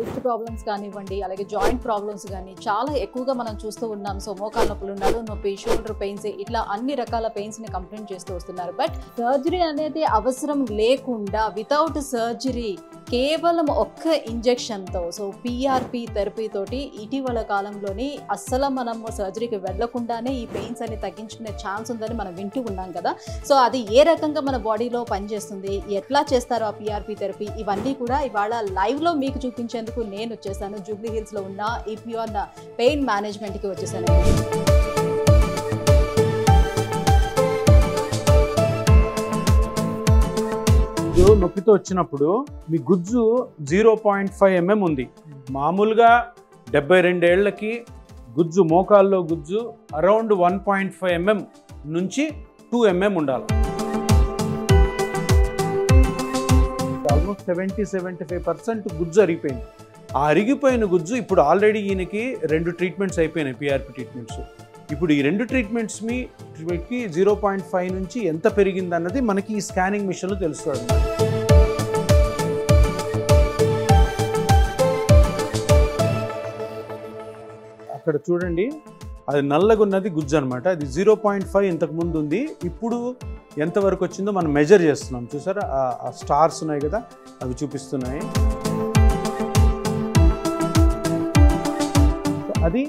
Disc problems కానివ్వండి, అలాగే joint problems కానీ చాలా ఎక్కువగా మనం చూస్తూ ఉన్నాం. సో మోకాళ్ళ నొప్పులు, నడుము నొప్పి, షోల్డర్ పెయిన్స్, ఇట్లా అన్ని రకాల పెయిన్స్ ని కంప్లైంట్ చేస్తూ వస్తున్నారు. బట్ సర్జరీ అనేది అవసరం లేకుండా వితౌట్ సర్జరీ కేవలం ఒక్క ఇంజెక్షన్తో, సో పిఆర్పి థెరపీ తోటి ఇటీవల కాలంలోని అస్సలు మనం సర్జరీకి వెళ్లకుండానే ఈ పెయిన్స్ అని తగ్గించుకునే ఛాన్స్ ఉందని మనం వింటూ ఉన్నాం కదా. సో అది ఏ రకంగా మన బాడీలో పనిచేస్తుంది, ఎట్లా చేస్తారో ఆ పిఆర్పి థెరపీ, ఇవన్నీ కూడా ఇవాళ లైవ్లో మీకు చూపించేందుకు నేను వచ్చేసాను. జూబ్లీ హిల్స్లో ఉన్న ఈపిఆర్ పెయిన్ మేనేజ్మెంట్కి వచ్చేసాను. నొప్పితో వచ్చినప్పుడు మీ గుజ్జు 0.5 mm ఉంది. మామూలుగా 72 ఏళ్లకి గుజ్జు, మోకాల్లో గుజ్జు అరౌండ్ 1.5 mm నుంచి 2 mm ఉండాలి. ఆల్మోస్ట్ 70-75% గుజ్జు అరిగిపోయింది. ఆ అరిగిపోయిన గుజ్జు ఇప్పుడు ఆల్రెడీ ఈయనకి 2 ట్రీట్మెంట్స్ అయిపోయినాయి, పిఆర్పి ట్రీట్మెంట్స్. ఇప్పుడు ఈ 2 ట్రీట్మెంట్స్కి 0.5 నుంచి ఎంత పెరిగింది అన్నది మనకి ఈ స్కానింగ్ మిషన్లో తెలుస్తుంది. అక్కడ చూడండి, అది నల్లగా ఉన్నది గుజ్జు అనమాట. అది 0.5 ఇంతకు ముందు ఉంది. ఇప్పుడు ఎంతవరకు వచ్చిందో మనం మెజర్ చేస్తున్నాం. చూసారా, ఆ స్టార్స్ ఉన్నాయి కదా, అవి చూపిస్తున్నాయి. అది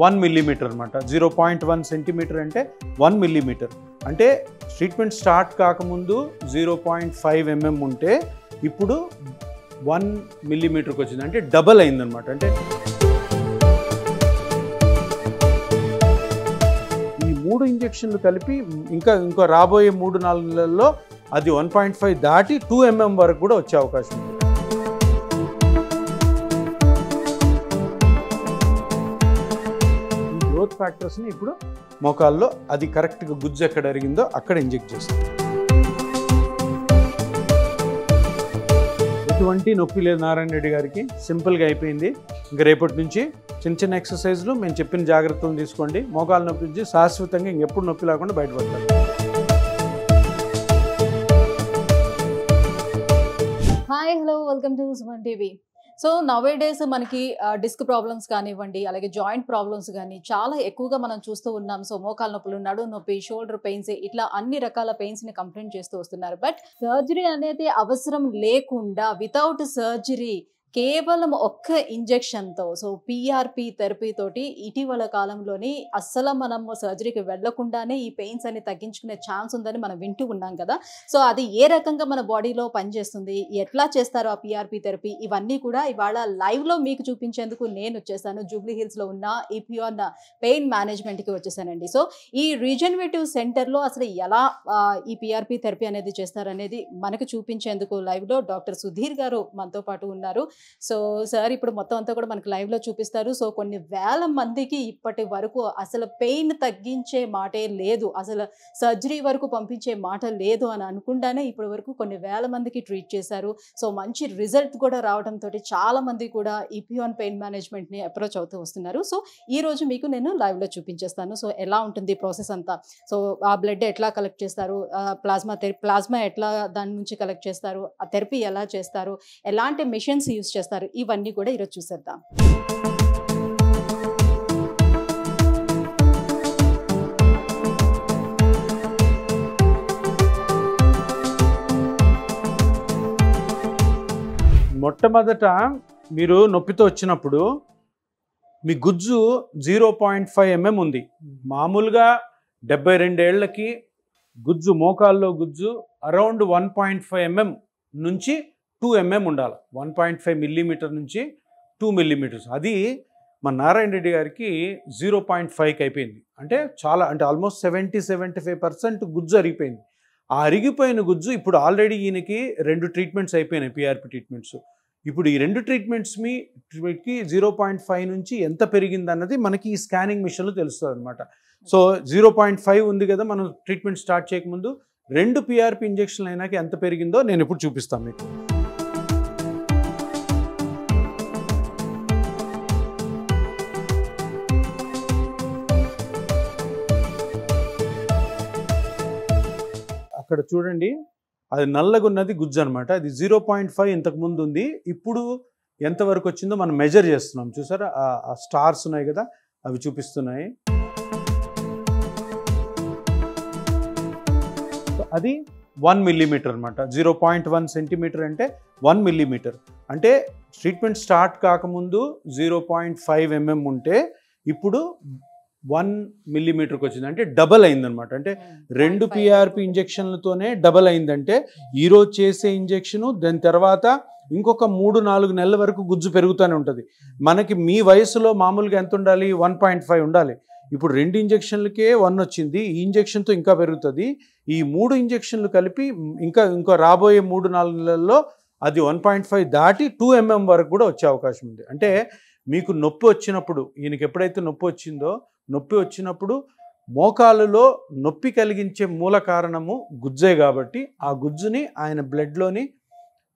1 millimeter అనమాట. 0.1 cm అంటే 1 millimeter. అంటే ట్రీట్మెంట్ స్టార్ట్ కాకముందు 0.5 mm ఉంటే ఇప్పుడు 1 millimeterకి వచ్చింది, అంటే డబల్ అయిందనమాట. అంటే ఈ 3 ఇంజెక్షన్లు కలిపి ఇంకో రాబోయే 3-4 నెలల్లో అది 1.5 దాటి 2 mm వరకు కూడా వచ్చే అవకాశం ఉంది. గ్రోత్ ఫ్యాక్టర్స్ని ఇప్పుడు మోకాల్లో అది కరెక్ట్గా గుజ్జు ఎక్కడ అరిగిందో అక్కడ ఇంజెక్ట్ చేస్తాం. ఎటువంటి నొప్పి లేదు నారాయణ రెడ్డి గారికి, సింపుల్గా అయిపోయింది. ఇంకా రేపటి నుంచి చిన్న ఎక్సర్సైజ్లు మేము చెప్పిన జాగ్రత్తలు తీసుకోండి. మోకాళ్ళ నొప్పి నుంచి శాశ్వతంగా ఇంకెప్పుడు నొప్పి లేకుండా బయటపడతారు. Hi, hello, welcome to Suman TV. So nowadays మనకి డిస్క్ ప్రాబ్లమ్స్ కానివ్వండి, అలాగే జాయింట్ ప్రాబ్లమ్స్ కానీ చాలా ఎక్కువగా మనం చూస్తూ ఉన్నాం. సో మోకాళ్ళ నొప్పులు, నడుము నొప్పి, షోల్డర్ పెయిన్స్, ఇట్లా అన్ని రకాల పెయిన్స్ ని కంప్లైంట్ చేస్తూ వస్తున్నారు. బట్ సర్జరీ అనేది అవసరం లేకుండా వితౌట్ సర్జరీ కేవలం ఒక్క ఇంజెక్షన్తో, సో పిఆర్పి థెరపీ తోటి ఇటీవల కాలంలోని అస్సలు మనం సర్జరీకి వెళ్లకుండానే ఈ పెయిన్స్ అని తగ్గించుకునే ఛాన్స్ ఉందని మనం వింటూ ఉన్నాం కదా. సో అది ఏ రకంగా మన బాడీలో పనిచేస్తుంది, ఎట్లా చేస్తారో ఆ పిఆర్పి థెరపీ, ఇవన్నీ కూడా ఇవాళ లైవ్లో మీకు చూపించేందుకు నేను వచ్చేసాను. జూబ్లీ హిల్స్లో ఉన్న ఈపిఆర్ పెయిన్ మేనేజ్మెంట్కి వచ్చేసానండి. సో ఈ రీజనరేటివ్ సెంటర్లో అసలు ఎలా ఈ పిఆర్పి థెరపీ అనేది చేస్తారనేది మనకు చూపించేందుకు లైవ్లో డాక్టర్ సుధీర్ గారు మనతో పాటు ఉన్నారు. సో సార్ ఇప్పుడు మొత్తం అంతా కూడా మనకు లైవ్లో చూపిస్తారు. సో కొన్ని వేల మందికి ఇప్పటి వరకు అసలు పెయిన్ తగ్గించే మాటే లేదు, అసలు సర్జరీ వరకు పంపించే మాట లేదు అని అనుకుండానే ఇప్పటి వరకు కొన్ని వేల మందికి ట్రీట్ చేశారు. సో మంచి రిజల్ట్ కూడా రావడంతో చాలా మంది కూడా ఈపిఆర్ పెయిన్ మేనేజ్మెంట్ని అప్రోచ్ అవుతూ వస్తున్నారు. సో ఈ రోజు మీకు నేను లైవ్లో చూపించేస్తాను. సో ఎలా ఉంటుంది ప్రాసెస్ అంతా, సో ఆ బ్లడ్ ఎట్లా కలెక్ట్ చేస్తారు, ప్లాస్మా ఎట్లా దాని నుంచి కలెక్ట్ చేస్తారు, ఆ థెరపీ ఎలా చేస్తారు, ఎలాంటి మిషన్స్ యూజ్ చేస్తారు, ఇవన్నీ కూడా ఈరోజు చూసేద్దాం. మొట్టమొదట మీరు నొప్పితో వచ్చినప్పుడు మీ గుజ్జు 0.5 mm ఉంది. మామూలుగా 72 ఏళ్లకి గుజ్జు, మోకాల్లో గుజ్జు అరౌండ్ 1.5 mm నుంచి 2 mm ఉండాలి. 1.5 mm నుంచి 2 mm. అది మన నారాయణ రెడ్డి గారికి 0.5కి అయిపోయింది. అంటే చాలా, అంటే ఆల్మోస్ట్ 70-75% గుజ్జు అరిగిపోయింది. ఆ అరిగిపోయిన గుజ్జు ఇప్పుడు ఆల్రెడీ ఈయనకి 2 ట్రీట్మెంట్స్ అయిపోయినాయి, పిఆర్పి ట్రీట్మెంట్స్. ఇప్పుడు ఈ 2 ట్రీట్మెంట్స్కి 0.5 నుంచి ఎంత పెరిగింది అన్నది మనకి ఈ స్కానింగ్ మిషన్లో తెలుస్తుంది అనమాట. సో 0.5 ఉంది కదా, మనం ట్రీట్మెంట్ స్టార్ట్ చేయకముందు 2 పిఆర్పి ఇంజెక్షన్లు అయినాక ఎంత పెరిగిందో నేను ఇప్పుడు చూపిస్తాను మీకు. అక్కడ చూడండి, అది నల్లగా ఉన్నది గుజ్జు అనమాట. అది 0.5 ఇంతకు ముందు ఉంది. ఇప్పుడు ఎంతవరకు వచ్చిందో మనం మెజర్ చేస్తున్నాం. చూసారా ఆ స్టార్స్ ఉన్నాయి కదా, అవి చూపిస్తున్నాయి. అది 1 మిల్లీమీటర్ అనమాట. 0.1 సెంటీమీటర్ అంటే 1 మిల్లీమీటర్. అంటే ట్రీట్మెంట్ స్టార్ట్ కాకముందు 0.5 mm ఉంటే ఇప్పుడు 1 మిల్లీమీటర్కి వచ్చింది, అంటే డబల్ అయిందనమాట. అంటే 2 PRP ఇంజెక్షన్లతోనే డబల్ అయిందంటే ఈరోజు చేసే ఇంజెక్షను దాని తర్వాత ఇంకొక 3-4 నెలల వరకు గుజ్జు పెరుగుతూనే ఉంటుంది. మనకి మీ వయసులో మామూలుగా ఎంత ఉండాలి? 1.5 ఉండాలి. ఇప్పుడు 2 ఇంజెక్షన్లకే 1 వచ్చింది. ఈ ఇంజెక్షన్తో ఇంకా పెరుగుతుంది. ఈ 3 ఇంజెక్షన్లు కలిపి ఇంకా రాబోయే 3-4 నెలల్లో అది 1.5 దాటి 2 mm వరకు కూడా వచ్చే అవకాశం ఉంది. అంటే మీకు నొప్పి వచ్చినప్పుడు, ఈయనకి ఎప్పుడైతే నొప్పి వచ్చిందో, నొప్పి వచ్చినప్పుడు మోకాలులో నొప్పి కలిగించే మూల కారణము గుజ్జే కాబట్టి ఆ గుజ్జుని ఆయన బ్లడ్లోని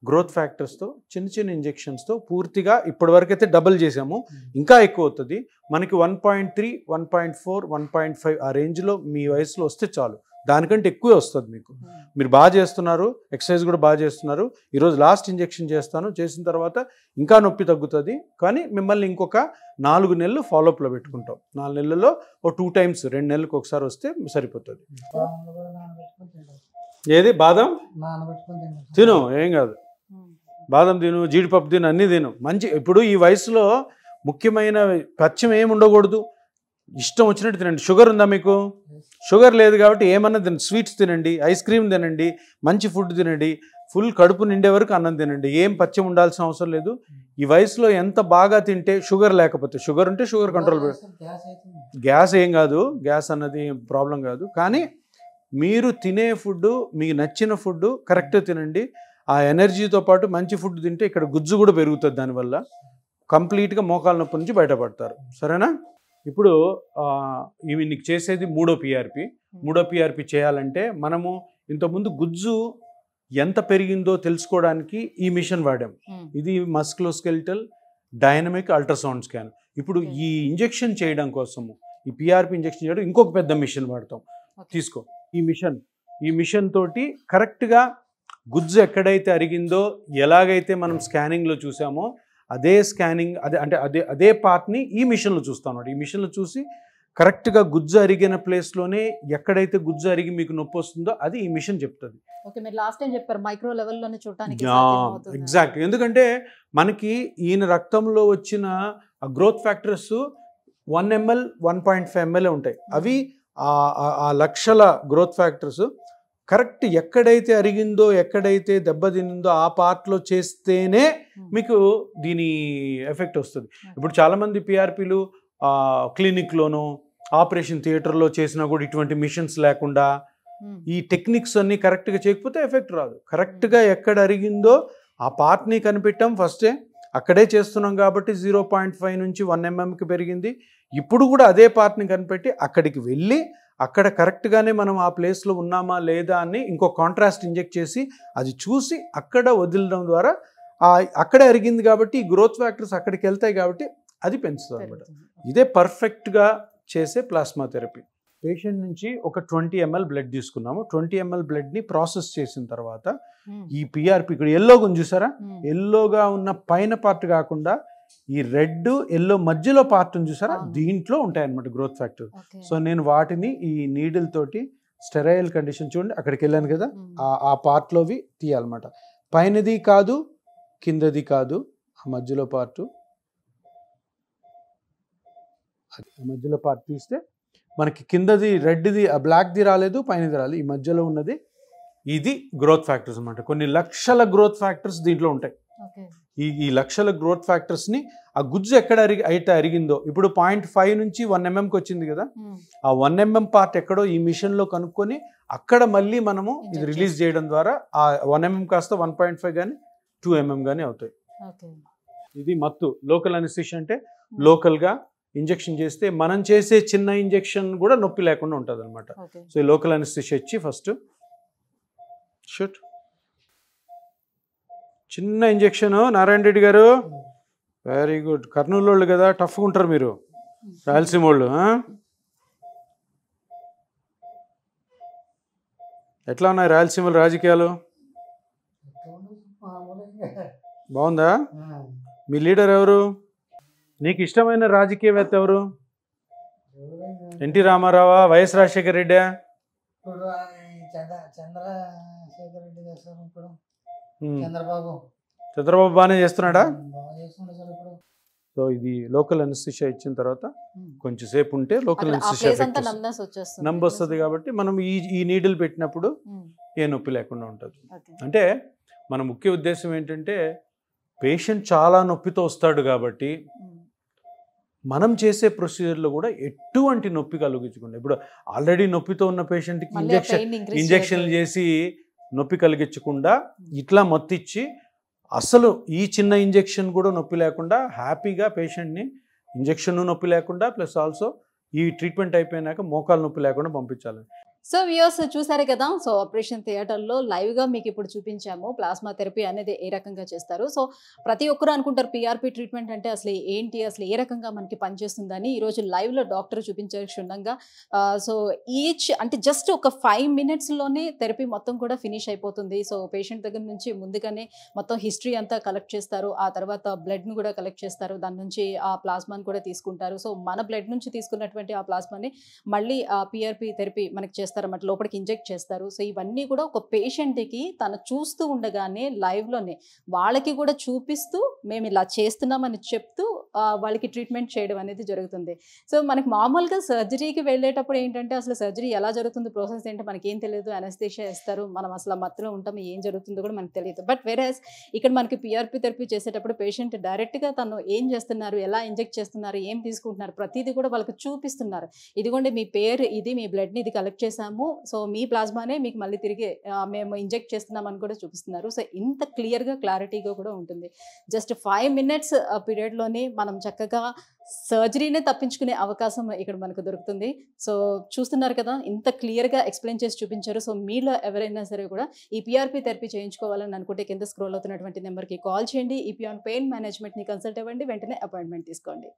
గ్రోత్ ఫ్యాక్టర్స్తో చిన్న ఇంజెక్షన్స్తో పూర్తిగా ఇప్పటివరకు అయితే డబుల్ చేసాము. ఇంకా ఎక్కువ అవుతుంది. మనకి 1.3, 1.4, 1.5 ఆ రేంజ్లో మీ వయసులో వస్తే చాలు. దానికంటే ఎక్కువే వస్తుంది మీకు. మీరు బాగా చేస్తున్నారు, ఎక్సర్సైజ్ కూడా బాగా చేస్తున్నారు. ఈరోజు లాస్ట్ ఇంజెక్షన్ చేస్తాను, చేసిన తర్వాత ఇంకా నొప్పి తగ్గుతుంది. కానీ మిమ్మల్ని ఇంకొక 4 నెలలు ఫాలోఅప్లో పెట్టుకుంటాం. 4 నెలల్లో 2 times 2 నెలలకు ఒకసారి వస్తే సరిపోతుంది. ఏది బాదం తిను, ఏం కాదు. బాదం తిను, జీడిపప్పు తిను, అన్నీ తిను. మంచి. ఇప్పుడు ఈ వయసులో ముఖ్యమైన పథ్యం ఏమి ఉండకూడదు. ఇష్టం వచ్చినట్టు తినండి. షుగర్ ఉందా మీకు? షుగర్ లేదు కాబట్టి ఏమన్నా తినండి. స్వీట్స్ తినండి, ఐస్ క్రీమ్ తినండి, మంచి ఫుడ్ తినండి, ఫుల్ కడుపు నిండే వరకు అన్నం తినండి. ఏం పథ్యం ఉండాల్సిన అవసరం లేదు. ఈ వయసులో ఎంత బాగా తింటే, షుగర్ లేకపోతే, షుగర్ ఉంటే షుగర్ కంట్రోల్. గ్యాస్ ఏం కాదు, గ్యాస్ అన్నది ప్రాబ్లం కాదు. కానీ మీరు తినే ఫుడ్, మీకు నచ్చిన ఫుడ్ కరెక్ట్గా తినండి. ఆ ఎనర్జీతో పాటు మంచి ఫుడ్ తింటే ఇక్కడ గుజ్జు కూడా పెరుగుతుంది. దానివల్ల కంప్లీట్గా మోకాల నొప్పి నుంచి బయటపడతారు. సరేనా? ఇప్పుడు ఇవి నీకు చేసేది 3వ PRP. 3వ PRP చేయాలంటే మనము ఇంతకుముందు గుజ్జు ఎంత పెరిగిందో తెలుసుకోవడానికి ఈ మిషన్ వాడాం. ఇది మస్కులోస్కెలిటల్ డైనమిక్ అల్ట్రాసౌండ్ స్కాన్. ఇప్పుడు ఈ ఇంజెక్షన్ చేయడం కోసము, ఈ PRP ఇంజెక్షన్ చేయడం ఇంకొక పెద్ద మిషన్ వాడతాం. తీసుకో ఈ మిషన్ తోటి కరెక్ట్గా గుజ్జు ఎక్కడైతే అరిగిందో, ఎలాగైతే మనం స్కానింగ్లో చూసామో అదే స్కానింగ్, అదే పార్ట్ని ఈ మిషన్లో చూస్తాం. ఈ మిషన్లో చూసి కరెక్ట్గా గుజ్జు అరిగిన ప్లేస్లోనే ఎక్కడైతే గుజ్జు అరిగి మీకు నొప్పి వస్తుందో అది ఈ మిషన్ చెప్తుంది. ఎగ్జాక్ట్. ఎందుకంటే మనకి ఈయన రక్తంలో వచ్చిన గ్రోత్ ఫ్యాక్టర్స్ 1 ml, 1.5 ml ఉంటాయి. అవి ఆ లక్షల గ్రోత్ ఫ్యాక్టర్స్ కరెక్ట్ ఎక్కడైతే అరిగిందో, ఎక్కడైతే దెబ్బతినిందో ఆ పార్ట్లో చేస్తేనే మీకు దీని ఎఫెక్ట్ వస్తుంది. ఇప్పుడు చాలామంది PRPలు క్లినిక్లోనూ ఆపరేషన్ థియేటర్లో చేసినా కూడా ఇటువంటి మిషన్స్ లేకుండా ఈ టెక్నిక్స్ అన్నీ కరెక్ట్గా చేయకపోతే ఎఫెక్ట్ రాదు. కరెక్ట్గా ఎక్కడ అరిగిందో ఆ పార్ట్ని కనిపెట్టాం ఫస్టే, అక్కడే చేస్తున్నాం కాబట్టి 0.5 నుంచి 1 mmకి పెరిగింది. ఇప్పుడు కూడా అదే పార్ట్ని కనిపెట్టి అక్కడికి వెళ్ళి అక్కడ కరెక్ట్గానే మనం ఆ ప్లేస్లో ఉన్నామా లేదా అని ఇంకో కాంట్రాస్ట్ ఇంజెక్ట్ చేసి అది చూసి అక్కడ వదిలడం ద్వారా అక్కడే అరిగింది కాబట్టి ఈ గ్రోత్ ఫ్యాక్టర్స్ అక్కడికి వెళ్తాయి కాబట్టి అది పెంచుతుంది అనమాట. ఇదే పర్ఫెక్ట్గా చేసే ప్లాస్మా థెరపీ. పేషెంట్ నుంచి ఒక 20 ml బ్లడ్ తీసుకున్నాము. 20 ml బ్లడ్ని ప్రాసెస్ చేసిన తర్వాత ఈ PRP ఇక్కడ ఎల్లోగా ఉంది చూసారా, ఎల్లోగా ఉన్న పైన పార్ట్ కాకుండా ఈ రెడ్ ఎల్లో మధ్యలో పార్ట్ ఉంది చూసారా, దీంట్లో ఉంటాయన్నమాట గ్రోత్ ఫ్యాక్టర్. సో నేను వాటిని ఈ నీడిల్ తోటి స్టెరైల్ కండిషన్, చూడండి అక్కడికి వెళ్ళాను కదా, ఆ పార్ట్లోవి తీయాలన్నమాట. పైనది కాదు, కిందది కాదు, ఆ మధ్యలో పార్టు, ఆ మధ్యలో పార్ట్ తీస్తే మనకి కిందది రెడ్ది బ్లాక్ది రాలేదు, పైనది రాలేదు, ఈ మధ్యలో ఉన్నది ఇది గ్రోత్ ఫ్యాక్టర్స్ అనమాట. కొన్ని లక్షల గ్రోత్ ఫ్యాక్టర్స్ దీంట్లో ఉంటాయి. ఈ లక్షల గ్రోత్ ఫ్యాక్టర్స్ని ఆ గుజ్జు ఎక్కడ అయితే అరిగిందో, ఇప్పుడు 0.5 నుంచి 1 mmకి వచ్చింది కదా, ఆ 1 mm పార్ట్ ఎక్కడో ఈ మిషన్లో కనుక్కొని అక్కడ మళ్ళీ మనము ఇది రిలీజ్ చేయడం ద్వారా ఆ 1 mm కాస్త 1.5 కానీ 2 mm కానీ అవుతాయి. ఇది మత్తు. లోకల్ అనెస్థీషియా అంటే లోకల్గా ఇంజెక్షన్ చేస్తే మనం చేసే చిన్న ఇంజెక్షన్ కూడా నొప్పి లేకుండా ఉంటుంది అనమాట. సో ఈ లోకల్ అనెస్థీషియా ఇచ్చి ఫస్ట్ షూట్ చిన్న ఇంజెక్షన్. నారాయణ రెడ్డి గారు వెరీ గుడ్. కర్నూలు వాళ్ళు కదా, టఫ్గా ఉంటారు మీరు, రాయలసీమ వాళ్ళు. ఎట్లా ఉన్నాయి రాయలసీమలో రాజకీయాలు? బాగుందా? మీ లీడర్ ఎవరు? నీకు ఇష్టమైన రాజకీయవేత్త ఎవరు? ఎన్టీ రామారావా, వైఎస్ రాజశేఖర రెడ్డి? ఇప్పుడు చంద్రశేఖర్ రెడ్డి చేస్తారు, ఇప్పుడు చంద్రబాబు బాగానే చేస్తున్నాడా? బాగా చేస్తుండే సార్ ఇప్పుడు. సో ఇది లోకల్ అనస్థిషియా ఇచ్చిన తర్వాత కొంచెం సేపు ఉంటే లోకల్ అనస్థిషియా నంబర్ వస్తుంది కాబట్టి మనం ఈ నీడిల్ పెట్టినప్పుడు ఏ నొప్పి లేకుండా ఉంటుంది. అంటే మన ముఖ్య ఉద్దేశం ఏంటంటే పేషెంట్ చాలా నొప్పితో వస్తాడు కాబట్టి మనం చేసే ప్రొసీజర్లో కూడా ఎటువంటి నొప్పి కలిగించకుండా, ఇప్పుడు ఆల్రెడీ నొప్పితో ఉన్న పేషెంట్కి ఇంజెక్షన్లు చేసి నొప్పి కలిగించకుండా ఇట్లా మత్తిచ్చి అసలు ఈ చిన్న ఇంజెక్షన్ కూడా నొప్పి లేకుండా హ్యాపీగా పేషెంట్ని ఇంజెక్షన్ నొప్పి లేకుండా ప్లస్ ఆల్సో ఈ ట్రీట్మెంట్ అయిపోయినాక మోకాలు నొప్పి లేకుండా పంపించాలి. సో వ్యూవర్స్ చూసారే కదా, సో ఆపరేషన్ థియేటర్లో లైవ్గా మీకు ఇప్పుడు చూపించాము ప్లాస్మా థెరపీ అనేది ఏ రకంగా చేస్తారు. సో ప్రతి ఒక్కరు అనుకుంటారు పిఆర్పి ట్రీట్మెంట్ అంటే అసలు ఏంటి, అసలు ఏ రకంగా మనకి పనిచేస్తుందని. ఈరోజు లైవ్లో డాక్టర్ చూపించకుండా సో ఈచ్ అంటే జస్ట్ ఒక 5 minutesలోనే థెరపీ మొత్తం కూడా ఫినిష్ అయిపోతుంది. సో పేషెంట్ దగ్గర నుంచి ముందుగానే మొత్తం హిస్టరీ అంతా కలెక్ట్ చేస్తారు, ఆ తర్వాత బ్లడ్ను కూడా కలెక్ట్ చేస్తారు, దాని నుంచి ఆ ప్లాస్మాని కూడా తీసుకుంటారు. సో మన బ్లడ్ నుంచి తీసుకున్నటువంటి ఆ ప్లాస్మాని మళ్ళీ ఆ పిఆర్పి థెరపీ మనకి చేస్తారు అన్నమాట, లోపలికి ఇంజెక్ట్ చేస్తారు. సో ఇవన్నీ కూడా ఒక పేషెంట్కి తను చూస్తూ ఉండగానే లైవ్లోనే వాళ్ళకి కూడా చూపిస్తూ మేము ఇలా చేస్తున్నామని చెప్తూ వాళ్ళకి ట్రీట్మెంట్ చేయడం అనేది జరుగుతుంది. సో మనకి మామూలుగా సర్జరీకి వెళ్ళేటప్పుడు ఏంటంటే అసలు సర్జరీ ఎలా జరుగుతుంది, ప్రాసెస్ ఏంటో మనకి ఏం తెలియదు, అనస్థీషియా ఇస్తారు, మనం అసలు మత్తులో ఉంటాం, ఏం జరుగుతుందో కూడా మనకు తెలియదు. బట్ వేరేస్ ఇక్కడ మనకి పిఆర్పి థెరపీ చేసేటప్పుడు పేషెంట్ డైరెక్ట్గా తను ఏం చేస్తున్నారు, ఎలా ఇంజెక్ట్ చేస్తున్నారు, ఏం తీసుకుంటున్నారు, ప్రతిదీ కూడా వాళ్ళకి చూపిస్తున్నారు. ఇదిగోండి మీ పేరు ఇది, మీ బ్లడ్ని ఇది కలెక్ట్ చేసాము, సో మీ ప్లాస్మానే మీకు మళ్ళీ తిరిగి మేము ఇంజెక్ట్ చేస్తున్నామని కూడా చూపిస్తున్నారు. సో ఇంత క్లియర్గా క్లారిటీగా కూడా ఉంటుంది. జస్ట్ 5 minutes పీరియడ్లోనే మనం చక్కగా సర్జరీనే తప్పించుకునే అవకాశం ఇక్కడ మనకు దొరుకుతుంది. సో చూస్తున్నారు కదా, ఇంత క్లియర్గా ఎక్స్ప్లెయిన్ చేసి చూపించారు. సో మీలో ఎవరైనా సరే కూడా ఈ పిఆర్పి థెరపీ చేయించుకోవాలని అనుకుంటే కింద స్క్రోల్ అవుతున్నటువంటి నెంబర్కి కాల్ చేయండి. ఈపీ ఆన్ పెయిన్ మేనేజ్మెంట్ని కన్సల్ట్ అవ్వండి, వెంటనే అపాయింట్మెంట్ తీసుకోండి.